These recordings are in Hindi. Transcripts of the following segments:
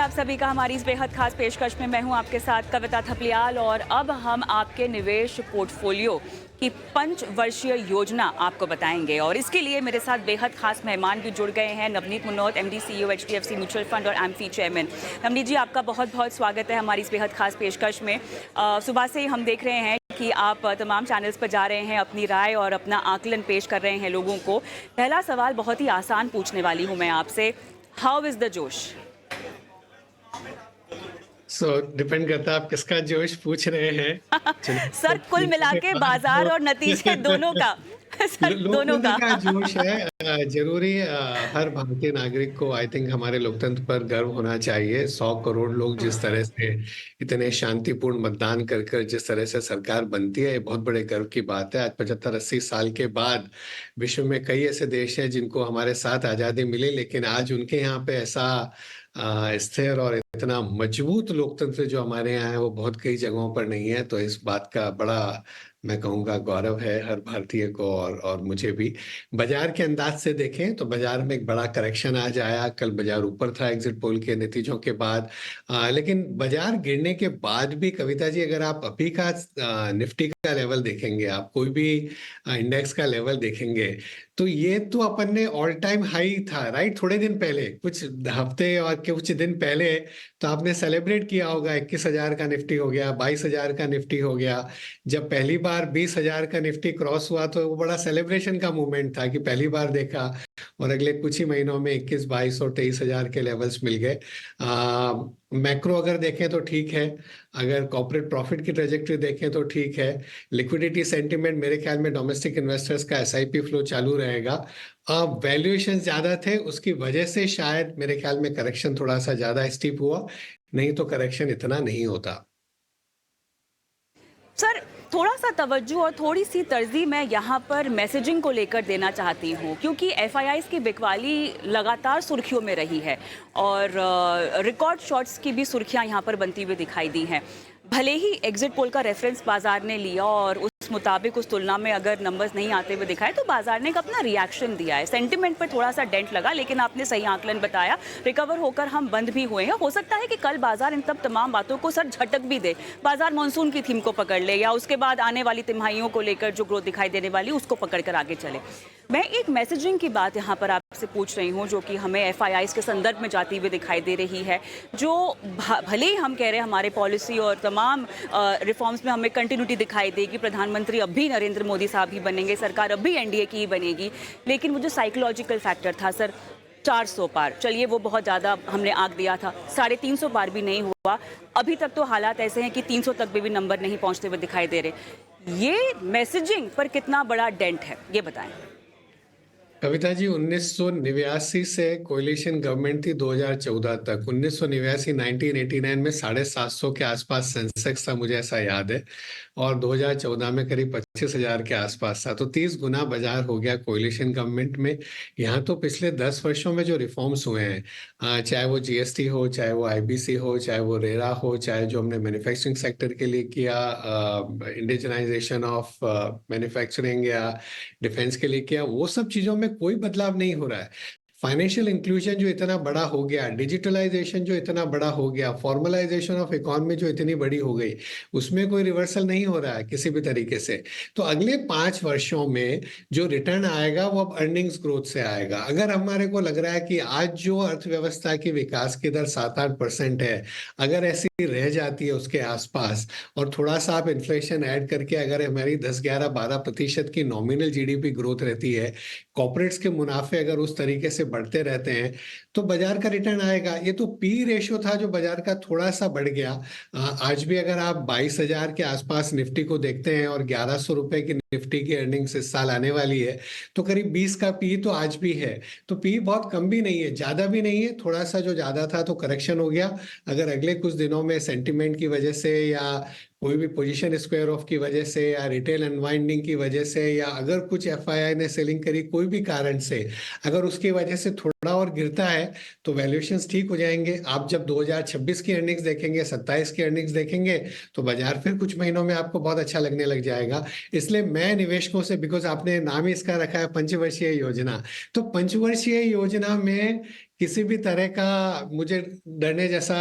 आप सभी का हमारी इस बेहद खास पेशकश में। मैं हूं आपके साथ कविता थपलियाल और अब हम आपके निवेश पोर्टफोलियो की 5 वर्षीय योजना आपको बताएंगे और इसके लिए मेरे साथ बेहद खास मेहमान भी जुड़ गए हैं। Navneet Munot, MD CEO HDFC mutual fund और एमफी चेयरमैन। नवनीत जी, आपका बहुत बहुत स्वागत है हमारी इस बेहद खास पेशकश में। सुबह से ही हम देख रहे हैं कि आप तमाम चैनल्स पर जा रहे हैं, अपनी राय और अपना आकलन पेश कर रहे हैं लोगों को। पहला सवाल बहुत ही आसान पूछने वाली हूँ मैं आपसे, हाउ इज द जोश? डिपेंड करता है आप किसका जोश पूछ रहे हैं। सर, कुल मिला के के बाद बाजार और नतीजे दोनों का। सर, दोनों लोकतंत्र का। का जोश है। जरूरी हर भारतीय नागरिक को आई थिंक हमारे लोकतंत्र पर गर्व होना चाहिए। 100 करोड़ लोग जिस तरह से इतने शांतिपूर्ण मतदान कर कर जिस तरह से सरकार बनती है, ये बहुत बड़े गर्व की बात है। आज 75-80 साल के बाद विश्व में कई ऐसे देश हैं जिनको हमारे साथ आज़ादी मिली, लेकिन आज उनके यहाँ पे ऐसा स्थिर और इतना मजबूत लोकतंत्र जो हमारे यहाँ है वो बहुत कई जगहों पर नहीं है। तो इस बात का बड़ा, मैं कहूँगा, गौरव है हर भारतीय को और मुझे भी। बाजार के अंदाज से देखें तो बाजार में एक बड़ा करेक्शन आज आया। कल बाजार ऊपर था एग्जिट पोल के नतीजों के बाद, लेकिन बाजार गिरने के बाद भी कविता जी, अगर आप अभी का निफ्टी का लेवल देखेंगे, आप कोई भी इंडेक्स का लेवल देखेंगे, तो ये तो अपन ने ऑल टाइम हाई था, राइट? थोड़े दिन पहले, कुछ हफ्ते और कुछ दिन पहले तो आपने सेलिब्रेट किया होगा। 21,000 का निफ्टी हो गया, 22,000 का निफ्टी हो गया। जब पहली बार 20,000 का निफ्टी क्रॉस हुआ तो वो बड़ा सेलिब्रेशन का मूवमेंट था कि पहली बार देखा। और अगले कुछ ही महीनों में 21, 22 और 23,000 के लेवल्स मिल गए। मैक्रो अगर देखें तो ठीक है, अगर कॉर्पोरेट प्रॉफिट की ट्रेजेक्टरी देखें तो ठीक है। लिक्विडिटी सेंटिमेंट, मेरे ख्याल में डोमेस्टिक इन्वेस्टर्स का एसआईपी फ्लो चालू रहेगा। वैल्यूएशन ज्यादा थे, उसकी वजह से शायद मेरे ख्याल में करेक्शन थोड़ा सा ज्यादा स्टीप हुआ, नहीं तो करेक्शन इतना नहीं होता। सर, थोड़ा सा तवज्जो और थोड़ी सी तरजीह मैं यहाँ पर मैसेजिंग को लेकर देना चाहती हूँ, क्योंकि एफआईआईज़ की बिकवाली लगातार सुर्खियों में रही है और रिकॉर्ड शॉट्स की भी सुर्खियाँ यहाँ पर बनती हुई दिखाई दी हैं। भले ही एग्जिट पोल का रेफरेंस बाजार ने लिया और उस मुताबिक उस तुलना में अगर नंबर्स नहीं आते हुए दिखाए तो बाजार ने एक अपना रिएक्शन दिया है। सेंटिमेंट पर थोड़ा सा डेंट लगा, लेकिन आपने सही आकलन बताया, रिकवर होकर हम बंद भी हुए हैं। हो सकता है कि कल बाजार इन तमाम बातों को सर झटक भी दे, बाजार मानसून की थीम को पकड़ ले या उसके बाद आने वाली तिमाहियों को लेकर जो ग्रोथ दिखाई देने वाली उसको पकड़ कर आगे चले। मैं एक मैसेजिंग की बात यहाँ पर आपसे पूछ रही हूँ जो कि हमें एफआईआईज़ के संदर्भ में जाती हुई दिखाई दे रही है, जो भले ही हम कह रहे हैं हमारे पॉलिसी और तमाम रिफॉर्म्स में हमें कंटिन्यूटी दिखाई देगी, प्रधानमंत्री अब भी नरेंद्र मोदी साहब ही बनेंगे, सरकार अब भी एनडीए की ही बनेगी, लेकिन वो जो साइकोलॉजिकल फैक्टर था सर, 400 पार, चलिए वो बहुत ज़्यादा हमने आंक दिया था, 350 पार भी नहीं हुआ। अभी तक तो हालात ऐसे हैं कि 300 तक भी नंबर नहीं पहुंचते हुए दिखाई दे रहे। ये मैसेजिंग पर कितना बड़ा डेंट है, ये बताएं। कविता जी, 1989 से कोalition गवर्नमेंट थी 2014 तक। 1989 1989 में 750 के आसपास सेंसेक्स था, मुझे ऐसा याद है, और 2014 में करीब 25,000 के आसपास था। तो 30 गुना बाजार हो गया कोalition गवर्नमेंट में। यहाँ तो पिछले 10 वर्षों में जो रिफॉर्म्स हुए हैं, चाहे वो जीएसटी हो, चाहे वो आईबीसी हो, चाहे वो रेरा हो, चाहे जो हमने मैन्युफैक्चरिंग सेक्टर के लिए किया, इंडिजनाइजेशन ऑफ मैन्युफैक्चरिंग, या डिफेंस के लिए किया, वो सब चीजों में कोई बदलाव नहीं हो रहा है। फाइनेंशियल इंक्लूजन जो इतना बड़ा हो गया, डिजिटलाइजेशन जो इतना बड़ा हो गया, फॉर्मलाइजेशन ऑफ इकोनॉमी जो इतनी बड़ी हो गई, उसमें कोई रिवर्सल नहीं हो रहा है किसी भी तरीके से। तो अगले 5 वर्षों में जो रिटर्न आएगा वो अब अर्निंग्स ग्रोथ से आएगा। अगर हमारे को लग रहा है कि आज जो अर्थव्यवस्था की विकास की दर 7-8% है, अगर ऐसी रह जाती है उसके आसपास, और थोड़ा सा आप इन्फ्लेशन ऐड करके अगर हमारी 10-11-12% की नॉमिनल जीडीपी ग्रोथ रहती है, कॉर्पोरेट्स के मुनाफे अगर उस तरीके से बढ़ते रहते हैं, तो बाजार का रिटर्न आएगा। ये तो पी रेशियो था जो बाजार का थोड़ा सा बढ़ गया। आज भी अगर आप 22,000 के आसपास निफ्टी को देखते हैं और 1,100 रुपए की निफ्टी की अर्निंग्स इस साल आने वाली है, तो करीब 20 का पी तो आज भी है। तो पी बहुत कम भी नहीं है, ज्यादा भी नहीं है, थोड़ा सा जो ज्यादा था तो करेक्शन हो गया। अगर अगले कुछ दिनों में सेंटिमेंट की वजह से या कोई भी पोजीशन स्क्वायर ऑफ की वजह से या रिटेल अनवाइंडिंग की वजह से या अगर कुछ एफआईआई ने सेलिंग करी कोई भी कारण से, अगर उसकी वजह से थोड़ा और गिरता है तो वैल्यूएशंस ठीक हो जाएंगे। आप जब 2026 की अर्निंग्स देखेंगे, 27 की अर्निंग्स देखेंगे, तो बाजार फिर कुछ महीनों में आपको बहुत अच्छा लगने लग जाएगा। इसलिए मैं निवेशकों से, बिकॉज आपने नाम ही इसका रखा है पंचवर्षीय योजना, तो पंचवर्षीय योजना में किसी भी तरह का मुझे डरने जैसा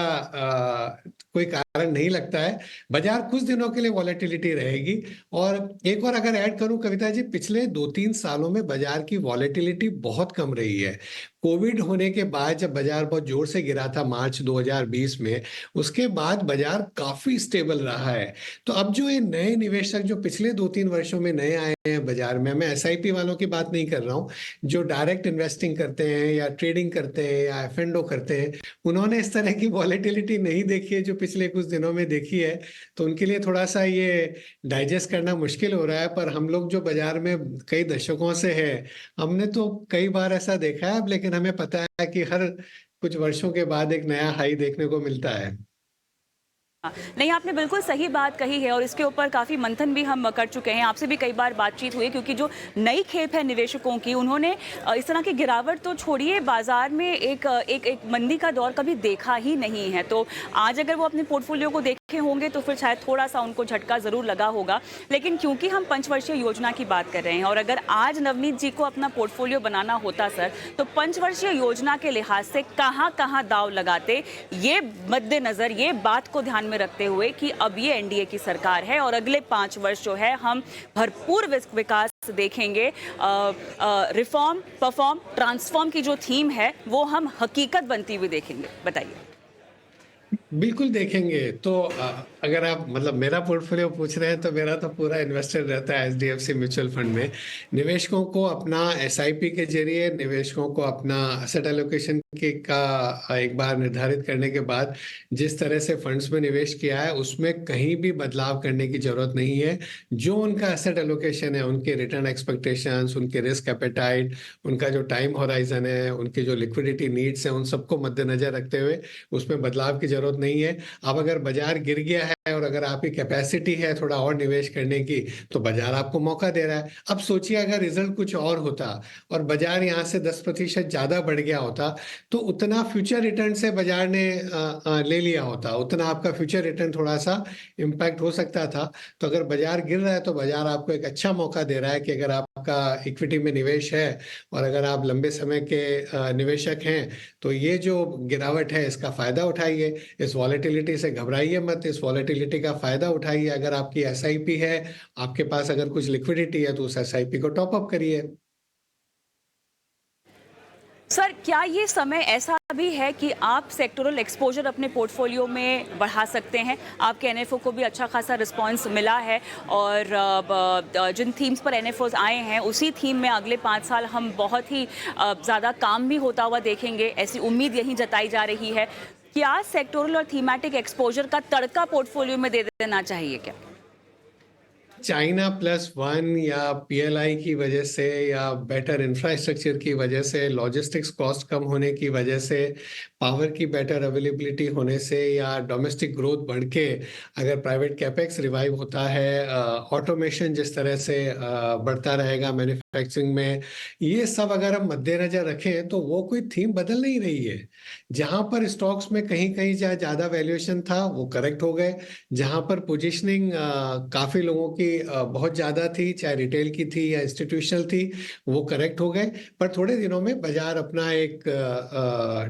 कोई कारण नहीं लगता है। बाजार कुछ दिनों के लिए वॉलेटिलिटी रहेगी। और एक और अगर ऐड करूं कविता जी, पिछले 2-3 सालों में बाजार की वॉलेटिलिटी बहुत कम रही है। कोविड होने के बाद जब बाजार बहुत जोर से गिरा था मार्च 2020 में, उसके बाद बाजार काफी स्टेबल रहा है। तो अब जो ये नए निवेशक जो पिछले 2-3 वर्षों में नए आए हैं बाजार में, मैं एसआईपी वालों की बात नहीं कर रहा हूँ, जो डायरेक्ट इन्वेस्टिंग करते हैं या ट्रेडिंग करते हैं या एफ&ओ करते हैं, उन्होंने इस तरह की वॉलेटिलिटी नहीं देखी है जो पिछले कुछ दिनों में देखी है। तो उनके लिए थोड़ा सा ये डाइजेस्ट करना मुश्किल हो रहा है। पर हम लोग जो बाजार में कई दशकों से है, हमने तो कई बार ऐसा देखा है अब, लेकिन हमें पता है कि हर कुछ वर्षों के बाद एक नया हाई देखने को मिलता है। नहीं, आपने बिल्कुल सही बात कही है और इसके ऊपर काफ़ी मंथन भी हम कर चुके हैं। आपसे भी कई बार बातचीत हुई, क्योंकि जो नई खेप है निवेशकों की, उन्होंने इस तरह की गिरावट तो छोड़िए, बाजार में एक मंदी का दौर कभी देखा ही नहीं है। तो आज अगर वो अपने पोर्टफोलियो को देखे होंगे तो फिर शायद थोड़ा सा उनको झटका ज़रूर लगा होगा। लेकिन क्योंकि हम पंचवर्षीय योजना की बात कर रहे हैं और अगर आज नवनीत जी को अपना पोर्टफोलियो बनाना होता सर, तो पंचवर्षीय योजना के लिहाज से कहाँ कहाँ दाव लगाते, ये मद्देनज़र, ये बात को ध्यान में रखते हुए कि अब ये एनडीए की सरकार है और अगले 5 वर्ष जो है हम भरपूर विकास देखेंगे। रिफॉर्म, परफॉर्म, ट्रांसफॉर्म की जो थीम है वो हम हकीकत बनती हुई देखेंगे। बताइए। बिल्कुल देखेंगे। तो अगर आप मतलब मेरा पोर्टफोलियो पूछ रहे हैं, तो मेरा तो पूरा इन्वेस्टेड रहता है एचडीएफसी म्यूचुअल फंड में। निवेशकों को अपना एसआईपी के जरिए, निवेशकों को अपना एसेट एलोकेशन के का एक बार निर्धारित करने के बाद जिस तरह से फंड्स में निवेश किया है, उसमें कहीं भी बदलाव करने की जरूरत नहीं है। जो उनका एसेट एलोकेशन है, उनके रिटर्न एक्सपेक्टेशंस, उनके रिस्क एपेटाइट, उनका जो टाइम होराइजन है, उनके जो लिक्विडिटी नीड्स हैं, उन सबको मद्देनजर रखते हुए उसमें बदलाव की जरूरत नहीं है। अब अगर बाजार गिर गया है और अगर आपकी कैपेसिटी है थोड़ा और निवेश करने की, तो बाजार आपको मौका दे रहा है। अब सोचिए अगर रिजल्ट कुछ और होता और बाजार यहाँ से 10% ज्यादा बढ़ गया होता, तो उतना फ्यूचर रिटर्न से बाजार ने ले लिया होता, उतना आपका फ्यूचर रिटर्न थोड़ा सा इम्पैक्ट हो सकता था। तो अगर बाजार गिर रहा है तो बाजार आपको एक अच्छा मौका दे रहा है कि अगर आपका इक्विटी में निवेश है और अगर आप लंबे समय के निवेशक हैं, तो ये जो गिरावट है इसका फायदा उठाइए। इस वॉलेटिलिटी से घबराइए मत, इस वॉलेटिलिटी का फायदा उठाइए। अगर आपकी एसआईपी है, आपके पास अगर कुछ लिक्विडिटी है, तो उस एसआईपी को टॉप अप करिए। सर, क्या ये समय ऐसा भी है कि आप सेक्टोरल एक्सपोजर अपने पोर्टफोलियो में बढ़ा सकते हैं? आपके एनएफओ को भी अच्छा खासा रिस्पांस मिला है और जिन थीम्स पर एनएफओज आए हैं उसी थीम में अगले 5 साल हम बहुत ही ज़्यादा काम भी होता हुआ देखेंगे, ऐसी उम्मीद यही जताई जा रही है। क्या सेक्टोरल और थीमेटिक एक्सपोजर का तड़का पोर्टफोलियो में दे देना चाहिए क्या? चाइना प्लस वन या पीएलआई की वजह से या बेटर इंफ्रास्ट्रक्चर की वजह से, लॉजिस्टिक्स कॉस्ट कम होने की वजह से, पावर की बेटर अवेलेबिलिटी होने से, या डोमेस्टिक ग्रोथ बढ़ के अगर प्राइवेट कैपेक्स रिवाइव होता है, ऑटोमेशन जिस तरह से बढ़ता रहेगा मैन्युफैक्चरिंग में, ये सब अगर हम मद्देनजर रखें तो वो कोई थीम बदल नहीं रही है। जहां पर स्टॉक्स में कहीं कहीं ज्यादा वैल्यूएशन था वो करेक्ट हो गए, जहां पर पोजीशनिंग काफी लोगों की बहुत ज्यादा थी, चाहे रिटेल की थी या इंस्टीट्यूशनल थी, वो करेक्ट हो गए। पर थोड़े दिनों में बाजार अपना एक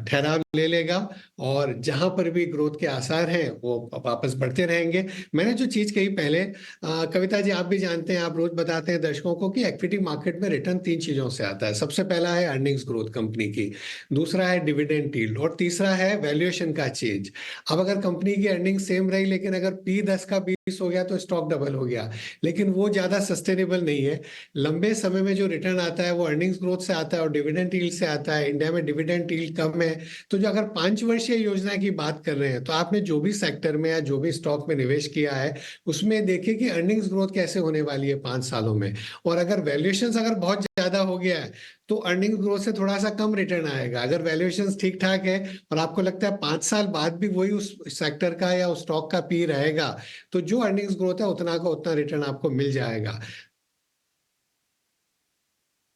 ठहराव ले लेगा और जहां पर भी ग्रोथ के आसार हैं वो वापस बढ़ते रहेंगे। मैंने जो चीज कही पहले, कविता जी आप भी जानते हैं, आप रोज बताते हैं दर्शकों को कि इक्विटी मार्केट में रिटर्न 3 चीजों से आता है। सबसे पहला है अर्निंग्स ग्रोथ कंपनी की, दूसरा है डिविडेंड यील्ड और तीसरा है वैल्यूएशन का चेंज। अब अगर कंपनी की अर्निंग सेम रही लेकिन अगर पी 10 का 20 हो गया तो स्टॉक डबल हो गया, लेकिन वो ज्यादा सस्टेनेबल नहीं है। लंबे समय में जो रिटर्न आता है वो अर्निंग्स ग्रोथ से आता है और डिविडेंड यील्ड से आता है। इंडिया में डिविडेंड यील्ड कम है। तो जो अगर 5 वर्षीय योजना की बात कर रहे हैं, तो आपने जो भी सेक्टर में या जो भी स्टॉक में निवेश किया है उसमें देखिए कि अर्निंग्स ग्रोथ कैसे होने वाली है 5 सालों में। और अगर वैल्यूएशन अगर बहुत ज्यादा हो गया है तो अर्निंग ग्रोथ से थोड़ा सा कम रिटर्न आएगा। अगर वैल्यूएशन ठीक ठाक है और आपको लगता है 5 साल बाद भी वही उस सेक्टर का या उस स्टॉक का पी रहेगा, तो जो अर्निंग्स ग्रोथ है उतना का उतना रिटर्न आपको मिल जाएगा।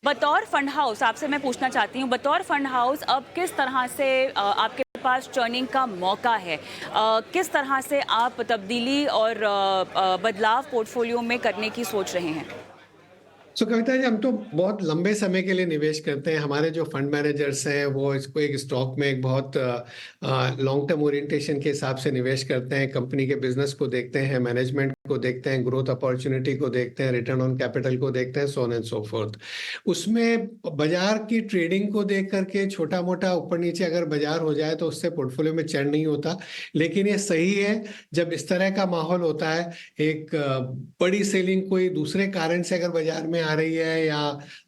बतौर फंड हाउस आपसे मैं पूछना चाहती हूँ, बतौर फंड हाउस अब किस तरह से आपके पास टर्निंग का मौका है, किस तरह से आप तब्दीली और बदलाव पोर्टफोलियो में करने की सोच रहे हैं? कविता जी, हम तो बहुत लंबे समय के लिए निवेश करते हैं। हमारे जो फंड मैनेजर्स हैं वो इसको एक स्टॉक में एक बहुत लॉन्ग टर्म ओरिएंटेशन के हिसाब से निवेश करते हैं। कंपनी के बिजनेस को देखते हैं, मैनेजमेंट को देखते हैं, ग्रोथ अपॉर्चुनिटी को देखते हैं, रिटर्न ऑन कैपिटल को देखते हैं, so on and so fourth. उसमें बाजार की ट्रेडिंग को देख करके छोटा मोटा ऊपर नीचे अगर बाजार हो जाए तो उससे पोर्टफोलियो में चढ़ नहीं होता। लेकिन ये सही है, जब इस तरह का माहौल होता है, एक बड़ी सेलिंग कोई दूसरे कारण से अगर बाजार में आ रही है, या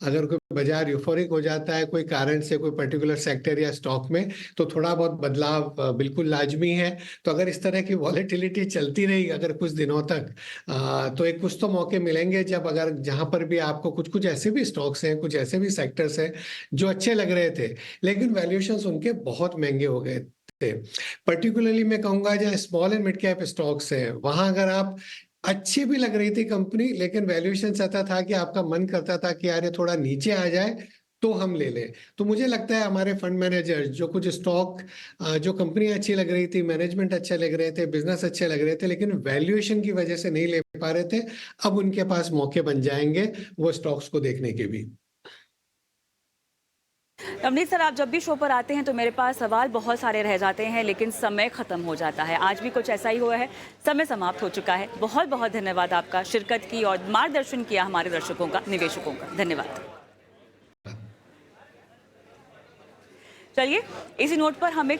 अगर कोई बाजार यूफोरिक हो जाता है कोई कारण से, कोई पर्टिकुलर सेक्टर या स्टॉक में, तो थोड़ा बहुत बदलाव बिल्कुल लाजमी है। तो अगर इस तरह की वॉलेटिलिटी चलती रही अगर कुछ दिनों तक, तो एक कुछ तो मौके मिलेंगे जब अगर जहां पर भी आपको कुछ कुछ ऐसे भी स्टॉक्स हैं, कुछ ऐसे भी सेक्टर्स हैं जो अच्छे लग रहे थे, लेकिन वैल्यूएशंस उनके बहुत महंगे हो गए थे। पर्टिकुलरली मैं कहूंगा जहाँ small and mid cap stocks हैं, वहां अगर आप अच्छी भी लग रही थी कंपनी, लेकिन वैल्यूएशन ऐसा था कि आपका मन करता था कि यार ये थोड़ा नीचे आ जाए तो हम ले लें। तो मुझे लगता है हमारे फंड मैनेजर जो कुछ स्टॉक, जो कंपनी अच्छी लग रही थी, मैनेजमेंट अच्छे लग रहे थे, बिजनेस अच्छे लग रहे थे, लेकिन वैल्यूएशन की वजह से नहीं ले पा रहे थे, अब उनके पास मौके बन जाएंगे वो स्टॉक्स को देखने के भी। रवनीत सर, आप जब भी शो पर आते हैं तो मेरे पास सवाल बहुत सारे रह जाते हैं, लेकिन समय खत्म हो जाता है। आज भी कुछ ऐसा ही हुआ है, समय समाप्त हो चुका है। बहुत बहुत धन्यवाद आपका, शिरकत की और मार्गदर्शन किया हमारे दर्शकों का, निवेशकों का। धन्यवाद। चलिए, इसी नोट पर हम एक